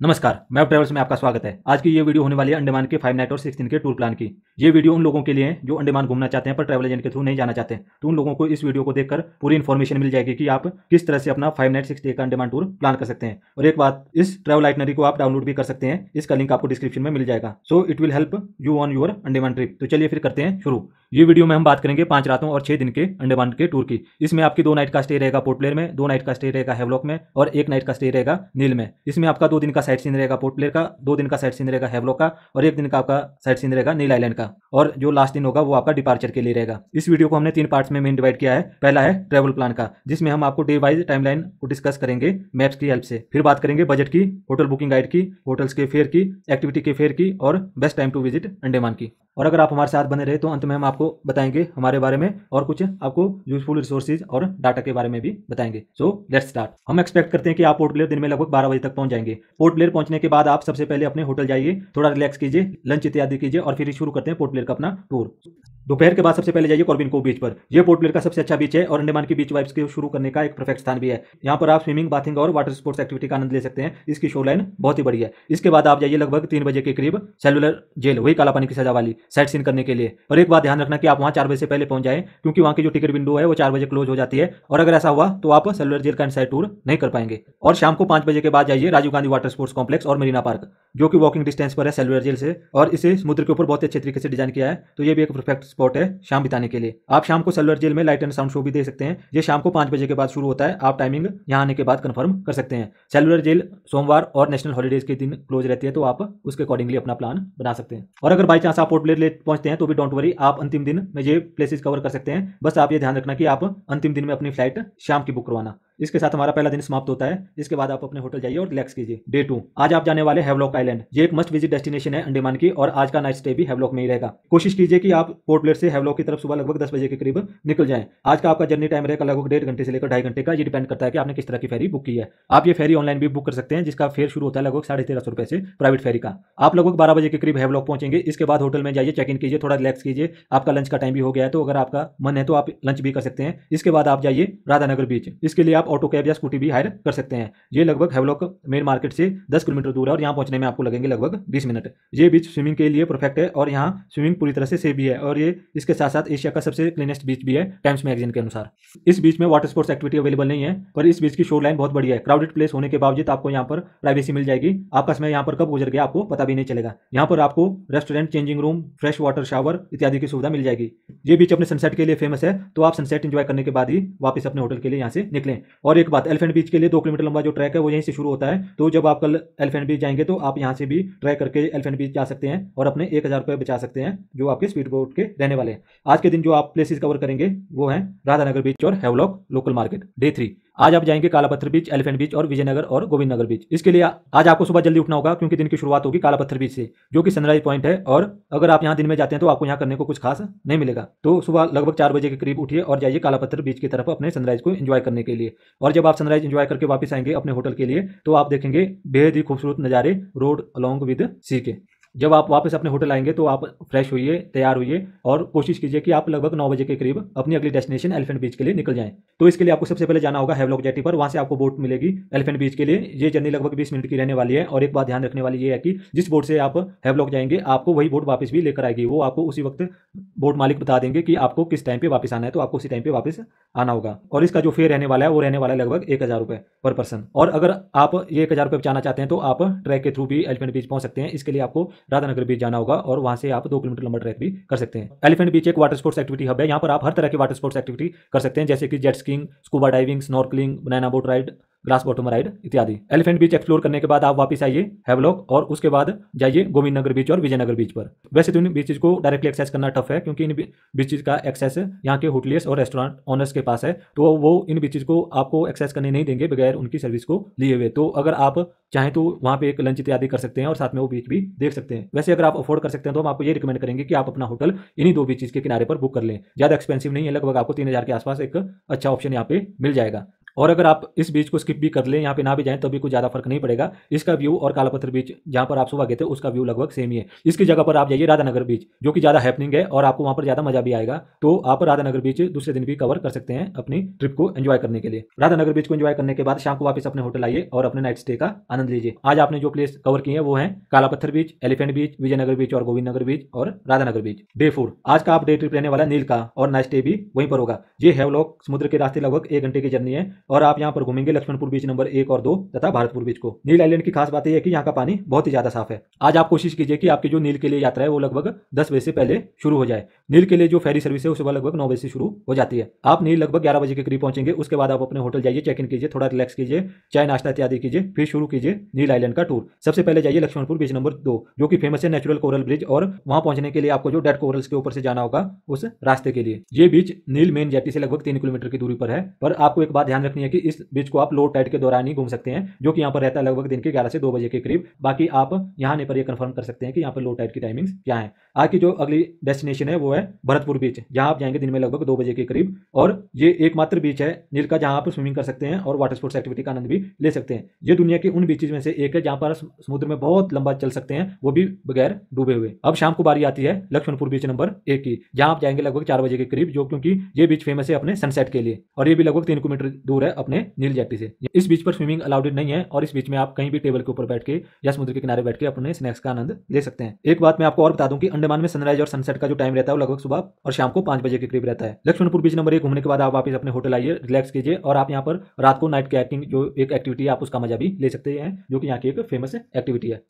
नमस्कार, map travels में आपका स्वागत है। आज की ये वीडियो होने वाली है अंडमान के 5 नाइट और 6 दिन के टूर प्लान की। ये वीडियो उन लोगों के लिए है जो अंडमान घूमना चाहते हैं पर ट्रैवल एजेंट के थ्रू नहीं जाना चाहते हैं। तो उन लोगों को इस वीडियो को देखकर पूरी इन्फॉर्मेशन मिल जाएगी कि आप किस तरह से अपना 5 नाइट 6 डे का अंडमान टूर प्लान कर सकते हैं। और एक बात, इस ट्रैवल आइटनरी को आप डाउनलोड भी कर सकते हैं। इसका लिंक आपको डिस्क्रिप्शन में मिल जाएगा। So it will help you on your Andaman trip. तो चलिए फिर करते हैं शुरू। ये वीडियो में हम बात करेंगे 5 रातों और 6 दिन के अंडमान के टूर की। इसमें आपकी 2 नाइट का स्टे रहेगा पोर्ट ब्लेयर में, 2 नाइट का स्टे रहेगा हैवलॉक में और 1 नाइट का स्टे रहेगा नील में। इसमें आपका 2 दिन का साइट सीन रहेगा पोर्ट ब्लेयर का, 2 दिन का साइट सीन रहेगा हैवलॉक का और 1 दिन का आपका साइट सीन रहेगा नील आइलैंड का। और जो लास्ट दिन होगा वो आपका डिपार्चर के लिए रहेगा। इस वीडियो को हमने 3 पार्ट्स में मेन डिवाइड किया है। पहला है ट्रैवल प्लान का, जिसमें हम आपको डे वाइज टाइमलाइन को डिस्कस करेंगे मैप्स की हेल्प से। फिर बात करेंगे बजट की, होटल बुकिंग गाइड की, होटल्स के फेयर की, एक्टिविटी के फेयर की और best time to visit Andaman की। और अगर आप हमारे साथ बने रहे तो अंत में हम आपको बताएंगे हमारे बारे में और कुछ आपको यूजफुल रिसोर्सेज और डाटा के बारे में भी बताएंगे। So let's start. हम एक्सपेक्ट करते हैं कि आप पोर्ट ब्लेयर दिन में लगभग 12 बजे तक पहुंच जाएंगे। पोर्ट ब्लेयर पहुंचने के बाद आप सबसे पहले अपने होटल जाइए, थोड़ा रिलैक्स कीजिए, लंच इत्यादि कीजिए और फिर शुरू करते हैं पोर्ट ब्लेयर का अपना टूर। दोपहर के बाद सबसे पहले जाइए कॉर्बिन कोव बीच पर। यह पोर्ट ब्लेयर का सबसे अच्छा बीच है और अंडमान की बीच वाइब्स के शुरू करने का एक परफेक्ट स्थान भी है। यहाँ पर आप स्विमिंग, बाथिंग और वाटर स्पोर्ट्स एक्टिविटी का आनंद ले सकते हैं। इसकी शोलाइन बहुत ही बड़ी है। इसके बाद आप जाइए लगभग 3 बजे के करीब सेलुलर जेल, वही काला पानी की सजा वाली, साइट सीन करने के लिए। और एक बात ध्यान रखना कि आप वहाँ 4 बजे से पहले पहुंच जाएं, क्योंकि वहाँ की जो टिकट विंडो है वो 4 बजे क्लोज हो जाती है। और अगर ऐसा हुआ तो आप सेलुलर जेल का इनसाइड टूर नहीं कर पाएंगे। और शाम को 5 बजे के बाद जाइए Rajiv Gandhi water sports complex और मरीना पार्क, जो कि वॉकिंग डिस्टेंस पर है सेलुलर जेल से और इसे समुद्र के ऊपर बहुत अच्छे तरीके से डिजाइन किया है। तो ये भी एक परफेक्ट स्पॉट है शाम बिताने के लिए। आप शाम को सेलुलर जेल में लाइट एंड साउंड शो भी दे सकते हैं। ये शाम को 5 बजे के बाद शुरू होता है। आप टाइमिंग यहाँ आने के बाद कंफर्म कर सकते हैं। सेलुलर जेल सोमवार और नेशनल हॉलीडेज के दिन क्लोज रहती है, तो आप उसके अकॉर्डिंगली अपना प्लान बना सकते हैं। और अगर बाई चांस आप पोर्ट ब्लेयर लेट पहुंचते हैं तो भी डोंट वरी, आप अंतिम दिन में ये प्लेसेस कवर कर सकते हैं। बस आप ये ध्यान रखना कि आप अंतिम दिन में अपनी फ्लाइट शाम की बुक करवाना। इसके साथ हमारा पहला दिन समाप्त होता है। इसके बाद आप अपने होटल जाइए और रिलैक्स कीजिए। डे 2, आज आप जाने वाले हैवलॉक आइलैंड। ये एक मस्ट विजिट डेस्टिनेशन है अंडमान की और आज का नाइट स्टे भी हैवलॉक में ही रहेगा। कोशिश कीजिए कि आप पोर्ट ब्लेयर से हैवलॉक की तरफ सुबह लगभग 10 बजे के करीब निकल जाएं। आज का आपका जर्नी टाइम रहेगा लगभग 1.5 घंटे से लेकर 2.5 घंटे का। ये डिपेंड करता है कि आपने किस तरह की फेरी बुक की है। आप ये फेरी ऑनलाइन भी बुक कर सकते हैं, जिसका फेयर शुरू होता है लगभग 1350 रुपए से प्राइवेट फेरी का। आप लगभग 12 बजे के करीब हैवलॉक पहुंचेंगे। इसके बाद होटल में जाइए, चेक इन कीजिए, थोड़ा रिलैक्स कीजिए। आपका लंच का टाइम भी हो गया है, तो अगर आपका मन है तो आप लंच भी कर सकते हैं। इसके बाद आप जाइए राधानगर बीच। इसके लिए आप ऑटो कैब या स्कूटी भी हायर कर सकते हैं। ये लगभग हैवलॉक मेन मार्केट से 10 किलोमीटर दूर है और यहाँ पहुंचने में आपको लगेंगे लगभग 20 मिनट। ये बीच स्विमिंग के लिए परफेक्ट है और यहाँ स्विमिंग पूरी तरह से सेफ भी है और ये इसके साथ साथ एशिया का सबसे क्लीनेस्ट बीच भी है टाइम्स मैगजीन के अनुसार। इस बीच में वाटर स्पोर्ट्स एक्टिविटी अवेलेबल नहीं है, पर इस बीच की शोर लाइन बहुत बढ़िया है। क्राउडेड प्लेस होने के बावजूद आपको यहाँ पर प्राइवेसी मिल जाएगी। आपका समय यहाँ पर कब गुजर गया आपको पता भी नहीं चलेगा। यहाँ पर आपको restaurant, changing room, fresh water shower इत्यादि की सुविधा मिल जाएगी। ये बीच अपने सनसेट के लिए फेमस है, तो आप सनसेट एंजॉय करने के बाद ही वापस अपने होटल के लिए यहाँ से निकलें। और एक बात, एलिफेंट बीच के लिए 2 किलोमीटर लंबा जो ट्रैक है वो यहीं से शुरू होता है। तो जब आप कल एलिफेंट बीच जाएंगे तो आप यहाँ से भी ट्रैक करके एलिफेंट बीच जा सकते हैं और अपने 1000 रुपये बचा सकते हैं, जो आपके स्पीड बोट के रहने वाले हैं। आज के दिन जो आप प्लेसेस कवर करेंगे वो हैं राधानगर बीच और हैवलॉक लोकल मार्केट। डे 3, आज आप जाएंगे काला पत्थर बीच, एलिफेंट बीच और विजयनगर और गोविंद नगर बीच। इसके लिए आज आपको सुबह जल्दी उठना होगा, क्योंकि दिन की शुरुआत होगी काला पत्थर बीच से, जो कि सनराइज पॉइंट है। और अगर आप यहाँ दिन में जाते हैं तो आपको यहाँ करने को कुछ खास नहीं मिलेगा। तो सुबह लगभग 4 बजे के करीब उठिए और जाइए काला पत्थर बीच की तरफ अपने सनराइज को एंजॉय करने के लिए। और जब आप सनराइज एंजॉय करके वापस आएंगे अपने होटल के लिए तो आप देखेंगे बेहद ही खूबसूरत नज़ारे रोड अलोंग विद सी के। जब आप वापस अपने होटल आएंगे तो आप फ्रेश होइए, तैयार होइए और कोशिश कीजिए कि आप लगभग 9 बजे के करीब अपनी अगली डेस्टिनेशन एलिफेंट बीच के लिए निकल जाएं। तो इसके लिए आपको सबसे पहले जाना होगा हैवलॉक जेटी पर। वहां से आपको बोट मिलेगी एलिफेंट बीच के लिए। ये जर्नी लगभग 20 मिनट की रहने वाली है। और एक बात ध्यान रखने वाली ये है कि जिस बोट से आप हैवलॉक जाएंगे आपको वही बोट वापस भी लेकर आएगी। वो आपको उसी वक्त बोट मालिक बता देंगे कि आपको किस टाइम पे वापस आना है, तो आपको उसी टाइम पे वापस आना होगा। और इसका जो फेयर रहने वाला है वो रहने वाला है लगभग 1000 रुपये पर पर्सन। और अगर आप ये 1000 रुपये बचाना चाहते हैं तो आप ट्रैक के थ्रू भी एलिफेंट बीच पहुंच सकते हैं। इसके लिए आपको राधानगर बीच जाना होगा और वहां से आप 2 किलोमीटर लंबा ट्रैक भी कर सकते हैं। एलिफेंट बीच एक वाटर स्पोर्ट्स एक्टिविटी हब है। यहाँ पर आप हर तरह की वाटर स्पोर्ट्स एक्टिविटी कर सकते हैं, जैसे कि jet skiing, scuba diving, snorkelling, banana boat ride, glass bottom ride इत्यादि। एलिफेंट बीच एक्सप्लोर करने के बाद आप वापस आइए हैवलॉक और उसके बाद जाइए गोविंद नगर बीच और विजयनगर बीच पर। वैसे तो इन बीचेज को डायरेक्टली एक्सेस करना टफ है, क्योंकि इन बीचेज का एक्सेस यहाँ के होटलियर्स और रेस्टोरेंट ओनर्स के पास है, तो वो इन बीचेज को आपको एक्सेस करने नहीं देंगे बगैर उनकी सर्विस को लिए हुए। तो अगर आप चाहें तो वहाँ पे एक लंच इत्यादि कर सकते हैं और साथ में वो बीच भी देख सकते हैं। वैसे अगर आप अफोर्ड कर सकते हैं तो हम आपको ये रिकमेंड करेंगे कि आप अपना होटल इन्हीं 2 बीचेज के किनारे पर बुक कर लें। ज़्यादा एक्सपेंसिव नहीं है, लगभग आपको 3000 के आसपास एक अच्छा ऑप्शन यहाँ पे मिल जाएगा। और अगर आप इस बीच को स्किप भी कर लें, यहाँ पे ना भी जाएं, तभी कुछ ज़्यादा फर्क नहीं पड़ेगा। इसका व्यू और कालापत्थर बीच जहाँ पर आप सुबह गए थे उसका व्यू लगभग सेम ही है। इसकी जगह पर आप जाइए राधानगर बीच, जो कि ज़्यादा हैपनिंग है और आपको वहाँ पर ज़्यादा मजा भी आएगा। तो आप राधानगर बीच दूसरे दिन भी कवर कर सकते हैं अपनी ट्रिप को एंजॉय करने के लिए। राधानगर बीच को एंजॉय करने के बाद शाम को वापस अपने होटल आइए और अपने नाइट स्टे का आनंद लीजिए। आज आपने जो प्लेस कवर की है वो है कालापत्थर बीच, एलिफेंट बीच, विजयनगर बीच और गोविंद नगर बीच और राधानगर बीच। डे 4 आज का आप डे ट्रिप रहने वाला नील का और नाइट स्टे भी वहीं पर होगा। ये हेवलॉक समुद्र के रास्ते लगभग 1 घंटे की जर्नी है और आप यहाँ पर घूमेंगे लक्ष्मणपुर बीच नंबर 1 और 2 तथा भारतपुर बीच को। नील आइलैंड की खास बात यह है कि यहाँ का पानी बहुत ही ज्यादा साफ है। आज आप कोशिश कीजिए कि आपकी जो नील के लिए यात्रा है वो लगभग 10 बजे से पहले शुरू हो जाए। नील के लिए जो फेरी सर्विस है वो सुबह लगभग 9 बजे से शुरू हो जाती है। आप नील लगभग 11 बजे के करीब पहुंचेंगे। उसके बाद आप अपने होटल जाइए, चेक इन कीजिए, थोड़ा रिलैक्स कीजिए, चाय नाश्ता इत्यादि कीजिए, फिर शुरू कीजिए नील आइलैंड का टूर। सबसे पहले जाइए लक्ष्मणपुर बीच नंबर 2 जो कि फेमस है नेचुरल कोरल ब्रिज, और वहां पहुंचने के लिए आपको जो डेड कोरल्स के ऊपर से जाना होगा उस रास्ते के लिए। ये बीच नील मेन जेटी से लगभग 3 किलोमीटर की दूरी पर है। पर आपको एक बात ध्यान रखनी है कि इस बीच को आप लो टाइड के दौरान ही घूम सकते हैं, जो कि यहाँ पर रहता है लगभग दिन के 11 से 2 बजे के करीब। बाकी आप यहाँ आने पर यह कंफर्म कर सकते हैं कि यहाँ पर लो टाइड की टाइमिंग्स क्या है। आज की जो अगली डेस्टिनेशन है वो है भरतपुर बीच, जहां आप जाएंगे दिन में लगभग 2 बजे के करीब। और ये एकमात्र बीच है नील का जहां आप स्विमिंग कर सकते हैं और वाटर स्पोर्ट्स एक्टिविटी का आनंद भी ले सकते हैं। ये दुनिया के उन बीचेज में से एक है जहां पर समुद्र में बहुत लंबा चल सकते हैं, वो भी बगैर डूबे हुए। अब शाम को बारी आती है लक्ष्मणपुर बीच नंबर 1 की, जहां आप जाएंगे लगभग 4 बजे के करीब, जो क्योंकि ये बीच फेमस है अपने सनसेट के लिए और ये भी लगभग 3 किलोमीटर दूर है अपने नील जेटी से। इस बीच पर स्विमिंग अलाउड नहीं है और इस बीच में आप कहीं भी टेबल के ऊपर बैठ के या समुद्र के किनारे बैठ के अपने स्नैक्स का आनंद ले सकते हैं। एक बात मैं आपको और बता दूं कि अंडमान में सनराइज और सनसेट का जो टाइम रहता है वो लगभग सुबह और शाम को 5 बजे के करीब रहता है। लक्ष्मणपुर बीच नंबर 1 घूमने के बाद आप वापस अपने होटल आइए, रिलैक्स कीजिए और आप यहाँ पर रात को नाइट कैकिंग जो एक एक्टिविटी है आप उसका मजा भी ले सकते हैं, जो कि यहाँ की एक फेमस एक्टिविटी है।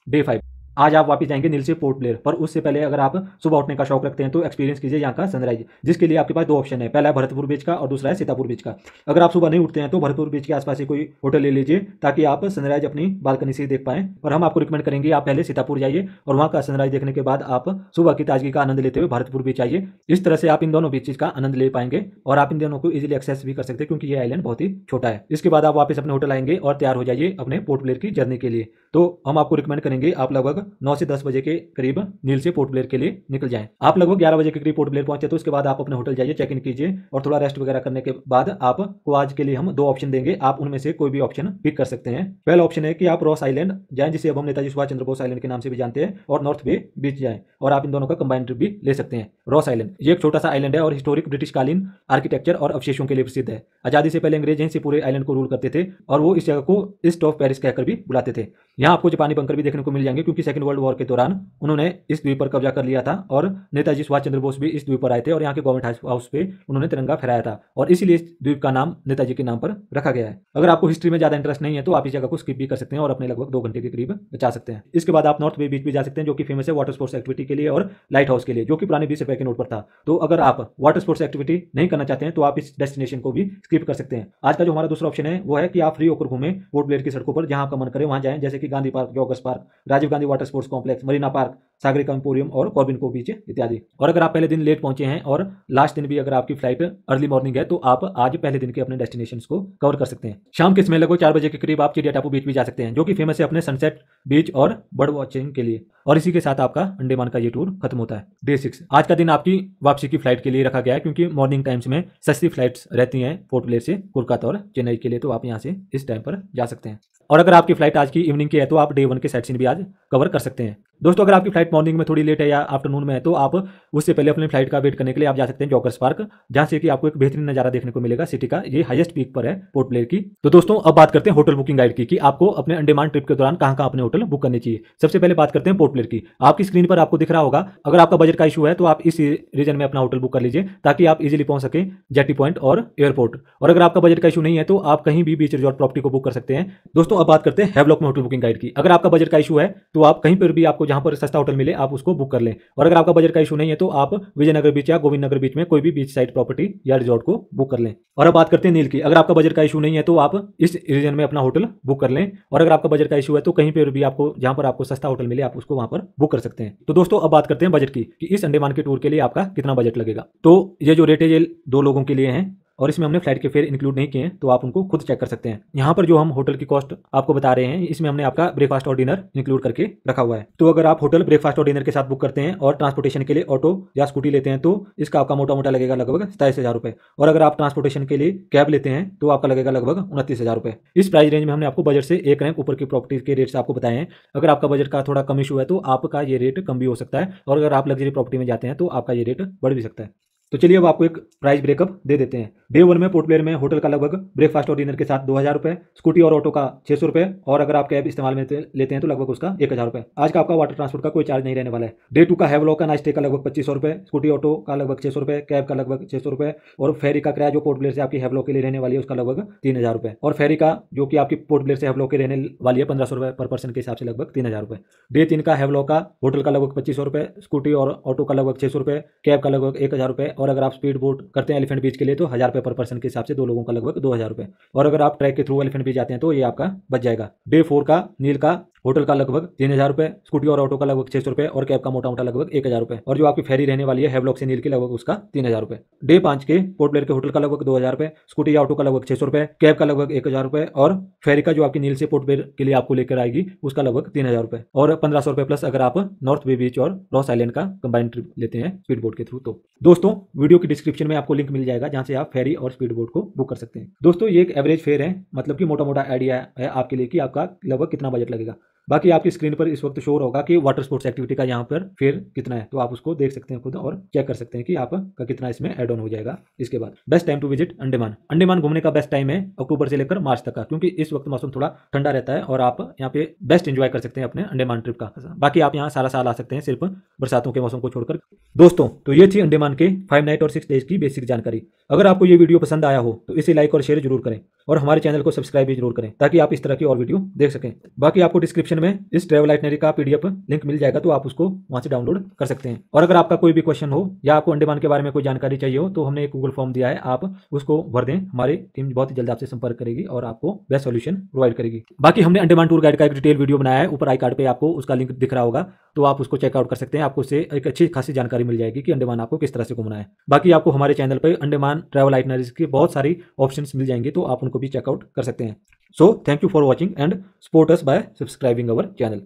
डे 5 आज आप वापस जाएंगे नील से पोर्ट ब्लेयर, पर उससे पहले अगर आप सुबह उठने का शौक रखते हैं तो एक्सपीरियंस कीजिए यहाँ का सनराइज, जिसके लिए आपके पास 2 ऑप्शन है। पहला है भरतपुर बीच का और दूसरा है सीतापुर बीच का। अगर आप सुबह नहीं उठते हैं तो भरतपुर बीच के आसपास ही कोई होटल ले लीजिए ताकि आप सनराइज अपनी बालकनी से ही देख पाएं। और हम आपको रिकमेंड करेंगे आप पहले सीतापुर जाइए और वहाँ का सनराइज देखने के बाद आप सुबह की ताजगी का आनंद लेते हुए भरतपुर बीच आइए। इस तरह से आप इन दोनों बीचेज का आनंद ले पाएंगे और आप इन दोनों को इजिली एक्सेस भी कर सकते हैं क्योंकि ये आइलैंड बहुत ही छोटा है। इसके बाद आप वापस अपने होटल आएंगे और तैयार हो जाइए अपने पोर्ट ब्लेयर की जर्नी के लिए। तो हम आपको रिकमेंड करेंगे आप लगभग 9 से 10 बजे के करीब नील से पोर्ट ब्लेयर के लिए निकल जाएं। आप लगभग 11 बजे के करीब पोर्ट ब्लेयर पहुंचे तो उसके बाद आप अपने होटल जाइए, चेक इन कीजिए और थोड़ा रेस्ट वगैरह करने के बाद आपको आज के लिए हम 2 ऑप्शन देंगे, आप उनमें से कोई भी ऑप्शन पिक कर सकते हैं। पहला ऑप्शन है कि आप रॉस आइलैंड जाएं, जिसे अब हम नेताजी सुभाष चंद्र बोस आइलैंड के नाम से भी जानते हैं, और नॉर्थ बे बीच जाएं और आप इन दोनों का कंबाइंड ट्रिप भी ले सकते हैं। रॉस आइलैंड ये एक छोटा सा आइलैंड है और हिस्टोरिक ब्रिटिश कालीन आर्किटेक्चर और अवशेषों के लिए प्रसिद्ध है। आजादी से पहले अंग्रेज यहीं से पूरे आइलैंड को रूल करते थे और वो इस जगह को ईस्ट ऑफ पेरिस कहकर भी बुलाते थे। यहाँ आपको जापानी बंकर भी देखने को मिल जाएंगे क्योंकि सेकंड वर्ल्ड वॉर के दौरान उन्होंने इस द्वीप पर कब्जा कर लिया था और नेताजी सुभाष चंद्र बोस भी इस द्वीप पर आए थे और यहाँ के गवर्नमेंट हाउस पे उन्होंने तिरंगा फहराया था और इसीलिए इस द्वीप का नाम नेताजी के नाम पर रखा गया है। अगर आपको हिस्ट्री में ज्यादा इंटरेस्ट नहीं है तो आप इस जगह को स्किप भी कर सकते हैं और अपने लगभग 2 घंटे के करीब बचा सकते हैं। इसके बाद आप नॉर्थ बे बीच भी जा सकते हैं जो कि फेमस है वाटर स्पोर्ट्स एक्टिविटी के लिए और लाइट हाउस के लिए, जो कि पुराने 20 रुपए के नोट पर था। तो अगर आप वाटर स्पोर्ट्स एक्टिविटी नहीं करना चाहते हैं तो आप इस डेस्टिनेशन को भी स्किप कर सकते हैं। आज का जो हमारा दूसरा ऑप्शन है वो है कि आप फ्री होकर घूमें पोर्ट ब्लेयर की सड़कों पर, जहां आपका मन करे वहां जाएं, जैसे कि Gandhi park, joggers park, Rajiv Gandhi water sports complex, Marina park, Sagarika emporium और कॉर्बिन को बीच इत्यादि। और अगर आप पहले दिन लेट पहुंचे हैं और लास्ट दिन भी अगर आपकी फ्लाइट अर्ली मॉर्निंग है तो आप आज पहले दिन के अपने डेस्टिनेशंस को कवर कर सकते हैं। शाम के समय लगभग 4 बजे के करीब आप चिड़िया टापू बीच भी जा सकते हैं, जो कि फेमस है अपने सनसेट बीच और बर्ड वॉचिंग के लिए। और इसी के साथ आपका अंडमान का ये टूर खत्म होता है। डे 6 आज का दिन आपकी वापसी की फ्लाइट के लिए रखा गया है क्योंकि मॉर्निंग टाइम्स में सस्ती फ्लाइट्स रहती हैं पोर्ट ब्लेयर से कोलकाता और चेन्नई के लिए, तो आप यहाँ से इस टाइम पर जा सकते हैं। और अगर आपकी फ्लाइट आज की इवनिंग की है तो आप डे 1 के साइट सीन भी आज कवर कर सकते हैं। दोस्तों अगर आपकी फ्लाइट मॉर्निंग में थोड़ी लेट है या आफ्टरनून में है तो आप उससे पहले अपनी फ्लाइट का वेट करने के लिए आप जा सकते हैं जॉगर्स पार्क, जहां से कि आपको एक बेहतरीन नजारा देखने को मिलेगा सिटी का। ये हाईएस्ट पीक पर है पोर्ट ब्लेयर की। तो दोस्तों अब बात करते हैं होटल बुकिंग गाइड की कि आपको अपने अंडमान ट्रिप के दौरान कहां अपने होटल बुक करनी चाहिए। सबसे पहले बात करते हैं पोर्ट ब्लेयर की। आपकी स्क्रीन पर आपको दिख रहा होगा, अगर आपका बजट का इशू है तो आप इस रीजन में अपना होटल बुक कर लीजिए ताकि आप इजीली पहुंच सके जेटी पॉइंट और एयरपोर्ट। और अगर आपका बजट का इशू नहीं है तो आप कहीं भी बीच रिजॉर्ट प्रॉपर्टी को बुक कर सकते हैं। दोस्तों अब बात करते हैं हैवलॉक में होटल बुकिंग गाइड की। अगर आपका बजट का इशू है तो आप कहीं पर भी आपको जहां पर सस्ता होटल मिले आप उसको बुक कर लें। और अगर आपका बजट का इशू नहीं है तो आप विजयनगर बीच या गोविंद नगर बीच में कोई भी बीच साइड प्रॉपर्टी या रिजॉर्ट को बुक कर लें। और अब बात करते हैं नील की। अगर आपका बजट का इशू नहीं है तो आप इस रीजन में अपना होटल बुक कर लें। और अगर आपका बजट का इशू है तो कहीं पर भी आपको जहां पर आपको सस्ता होटल मिले आप उसको वहां पर बुक कर सकते हैं। तो दोस्तों अब बात करते हैं बजट की कि इस अंडमान के टूर के लिए आपका कितना बजट लगेगा। तो ये जो रेट है ये 2 लोगों के लिए है और इसमें हमने फ्लाइट के फेयर इंक्लूड नहीं किए हैं, तो आप उनको खुद चेक कर सकते हैं। यहाँ पर जो हम होटल की कॉस्ट आपको बता रहे हैं, इसमें हमने आपका ब्रेकफास्ट और डिनर इंक्लूड करके रखा हुआ है। तो अगर आप होटल, ब्रेकफास्ट और डिनर के साथ बुक करते हैं और ट्रांसपोर्टेशन के लिए ऑटो या स्कूटी लेते हैं तो इसका आपका मोटा मोटा लगेगा लगभग 27,000 रुपये। और अगर आप ट्रांसपोर्टेशन के लिए कैब लेते हैं तो आपका लगेगा लगभग 29,000 रुपये। इस प्राइस रेंज में हमने आपको बजट से एक रैंक ऊपर की प्रॉपर्टी के रेट से आपको बताए हैं। अगर आपका बजट का थोड़ा कम इशू है तो आपका ये रेट कम भी हो सकता है, और अगर आप लग्जरी प्रॉपर्टी में जाते हैं तो आपका ये रेट बढ़ भी सकता है। तो चलिए अब आपको एक प्राइस ब्रेकअप दे देते हैं। डे 1 में पोर्ट ब्लेयर में होटल का लगभग ब्रेकफास्ट और डिनर के साथ 2,000 रुपये, स्कूटी और ऑटो का 600 रुपये, और अगर आप कैब इस्तेमाल में लेते हैं तो लगभग उसका 1,000 रुपये। आज का आपका वाटर ट्रांसपोर्ट का कोई चार्ज नहीं रहने वाला है। डे 2 का हैवलॉक का नाइट स्टे का लगभग 2500 रुपये, स्कूटी ऑटो का लगभग 600 रुपये, कैब का लगभग 600 रुपये, और फेरी का किराया जो पोर्ट ब्लेयर से आपकी हैवलॉक के लिए रहने वाली है उसका लगभग 3,000 रुपये, और फेरी का जो कि आपकी पोर्ट ब्लेयर से हैवलॉक के रहने वाली है 1,500 रुपये पर पर्सन के हिसाब से लगभग 3,000 रुपये। डे 3 का हैवलॉक का होटल का लगभग 2,500 रुपये, स्कूटी और ऑटो का लगभग 600 रुपये, कैब का लगभग 1,000 रुपये, और अगर आप स्पीड बोट करते हैं एलिफेंट बीच के लिए तो 1,000 रुपये पर पर्सन के हिसाब से दो लोगों का लगभग 2,000 रुपये, और अगर आप ट्रैक के थ्रू एलिफेंट बीच जाते हैं तो ये आपका बच जाएगा। डे 4 का नील का होटल का लगभग 3,000 रुपये, स्कूटी और ऑटो का लगभग 600 रुपये, और कैब का मोटा मोटा लगभग 1,000 रुपये, और जो आपकी फेरी रहने वाली है हैवलॉक से नील की लगभग उसका 3,000 रुपये। डे 5 के पोर्ट ब्लेयर के होटल का लगभग 2,000 रुपये, स्कूटी या ऑटो का लगभग 600 रुपये, कैब का लगभग 1,000 रुपये, और फेरी का जो आपकी नील से पोर्ट ब्लेयर के लिए आपको लेकर आएगी उसका लगभग 3,000 रुपये, और 1,500 रुपये प्लस अगर आप नॉर्थ बे बीच और रॉस आइलैंड का कंबाइंड ट्रिप लेते हैं स्पीड बोट के थ्रू। तो दोस्तों वीडियो की डिस्क्रिप्शन में आपको लिंक मिल जाएगा जहां से आप फेरी और स्पीड बोट को बुक कर सकते हैं। दोस्तों ये एक एवरेज फेयर है, मतलब कि मोटा मोटा आइडिया है आपके लिए कि आपका लगभग कितना बजट लगेगा। बाकी आपकी स्क्रीन पर इस वक्त शो होगा कि वाटर स्पोर्ट्स एक्टिविटी का यहाँ पर फेयर कितना है, तो आप उसको देख सकते हैं खुद और चेक कर सकते हैं कि आपका कितना इसमें एड ऑन हो जाएगा। इसके बाद best time to visit Andaman. Andaman घूमने का बेस्ट टाइम है अक्टूबर से लेकर मार्च तक का, क्योंकि इस वक्त मौसम थोड़ा ठंडा रहता है और आप यहाँ पे बेस्ट एंजॉय कर सकते हैं अपने अंडमान ट्रिप का। बाकी आप यहाँ सारा साल आ सकते हैं सिर्फ बरसातों के मौसम को छोड़कर। दोस्तों तो ये थी अंडमान के 5 नाइट और 6 डेज की बेसिक जानकारी। अगर आपको ये वीडियो पसंद आया हो तो इसे लाइक और शेयर जरूर करें, और हमारे चैनल को सब्सक्राइब भी जरूर करें ताकि आप इस तरह की और वीडियो देख सकें। बाकी आपको डिस्क्रिप्शन में इस ट्रैवल आइटनरी का PDF लिंक मिल जाएगा, तो आप उसको वहां से डाउनलोड कर सकते हैं। और अगर आपका कोई भी क्वेश्चन हो या आपको अंडमान के बारे में कोई जानकारी चाहिए हो तो हमने एक गूगल फॉर्म दिया है, आप उसको भर दें, हमारी टीम बहुत ही जल्द आपसे संपर्क करेगी और आपको बेस्ट सॉल्यूशन प्रोवाइड करेगी। बाकी हमने अंडमान टूर गाइड का एक डिटेल वीडियो बनाया है, ऊपर आई कार्ड पे आपको उसका लिंक दिख रहा होगा, तो आप उसको चेकआउट कर सकते हैं। आपको उससे एक अच्छी खासी जानकारी मिल जाएगी कि अंडमान आपको किस तरह से घूमना है। बाकी आपको हमारे चैनल पर अंडमान ट्रैवल आइटनरीज की बहुत सारी ऑप्शंस मिल जाएंगे, तो आप उनको भी चेकआउट कर सकते हैं। So thank you for watching and support us bye subscribing our channel.